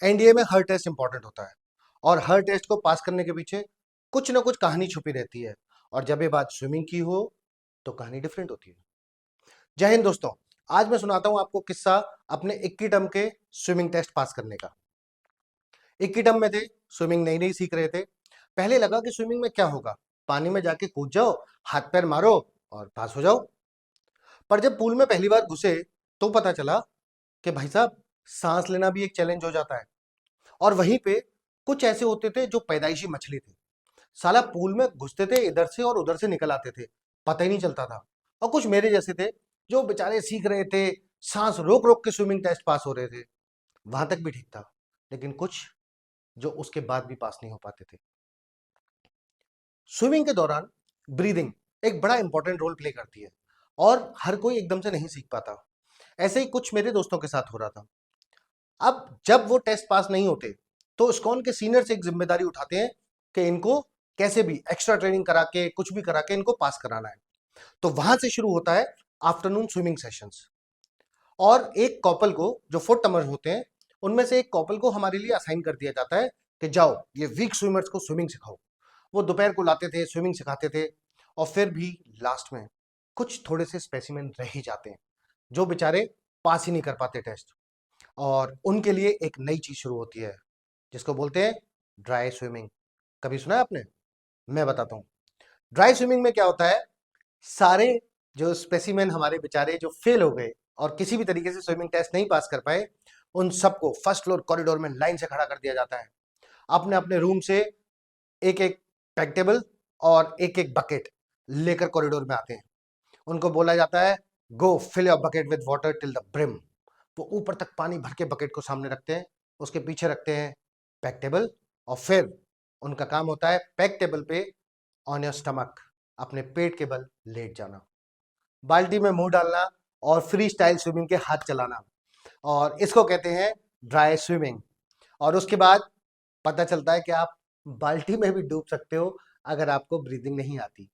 NDA में हर test important होता है और हर टेस्ट को पास करने के पीछे कुछ ना कुछ कहानी छुपी रहती है। और जब ये बात स्विमिंग की हो तो कहानी डिफरेंट होती है। जय हिंद दोस्तों, आज मैं सुनाता हूं आपको किस्सा अपने 21 टर्म के स्विमिंग टेस्ट पास करने का। 21 टर्म में थे, स्विमिंग नई नई सीख रहे थे। पहले लगा कि स्विमिंग में क्या होगा, पानी में जाके कूद जाओ, हाथ पैर मारो और पास हो जाओ। पर जब पूल में पहली बार घुसे तो पता चला कि भाई साहब, सांस लेना भी एक चैलेंज हो जाता है। और वहीं पे कुछ ऐसे होते थे जो पैदाइशी मछली थे। साला पूल में घुसते थे इधर से और उधर से निकल आते थे, पता ही नहीं चलता था। और कुछ मेरे जैसे थे जो बेचारे सीख रहे थे, सांस रोक रोक के स्विमिंग टेस्ट पास हो रहे थे। वहां तक भी ठीक था, लेकिन कुछ जो उसके बाद भी पास नहीं हो पाते थे। स्विमिंग के दौरान ब्रीदिंग एक बड़ा इंपॉर्टेंट रोल प्ले करती है और हर कोई एकदम से नहीं सीख पाता। ऐसे ही कुछ मेरे दोस्तों के साथ हो रहा था। अब जब वो टेस्ट पास नहीं होते तो स्कॉन के सीनियर से एक जिम्मेदारी उठाते हैं कि इनको कैसे भी एक्स्ट्रा ट्रेनिंग करा के, कुछ भी करा के इनको पास कराना है। तो वहां से शुरू होता है आफ्टरनून स्विमिंग सेशंस। और एक कपल को, जो फोर्थ टमर होते हैं, उनमें से एक कपल को हमारे लिए असाइन कर दिया जाता है कि जाओ ये वीक स्विमर्स को स्विमिंग सिखाओ। वो दोपहर को लाते थे, स्विमिंग सिखाते थे। और फिर भी लास्ट में कुछ थोड़े से स्पेसिमेन रह ही जाते हैं जो बेचारे पास ही नहीं कर पाते टेस्ट। और उनके लिए एक नई चीज शुरू होती है जिसको बोलते हैं ड्राई स्विमिंग। कभी सुना है आपने? मैं बताता हूँ। ड्राई स्विमिंग में क्या होता है, सारे जो स्पेसिमेन हमारे बेचारे जो फेल हो गए और किसी भी तरीके से स्विमिंग टेस्ट नहीं पास कर पाए, उन सबको फर्स्ट फ्लोर कॉरिडोर में लाइन से खड़ा कर दिया जाता है। अपने अपने रूम से एक एक पैक टेबल और एक एक बकेट लेकर कॉरिडोर में आते हैं। उनको बोला जाता है go fill your bucket with water till the brim. वो ऊपर तक पानी भर के बकेट को सामने रखते हैं, उसके पीछे रखते हैं पैक टेबल। और फिर उनका काम होता है पैक टेबल पे ऑन योर स्टमक, अपने पेट के बल लेट जाना, बाल्टी में मुंह डालना और फ्री स्टाइल स्विमिंग के हाथ चलाना। और इसको कहते हैं ड्राई स्विमिंग। और उसके बाद पता चलता है कि आप बाल्टी में भी डूब सकते हो अगर आपको ब्रीदिंग नहीं आती।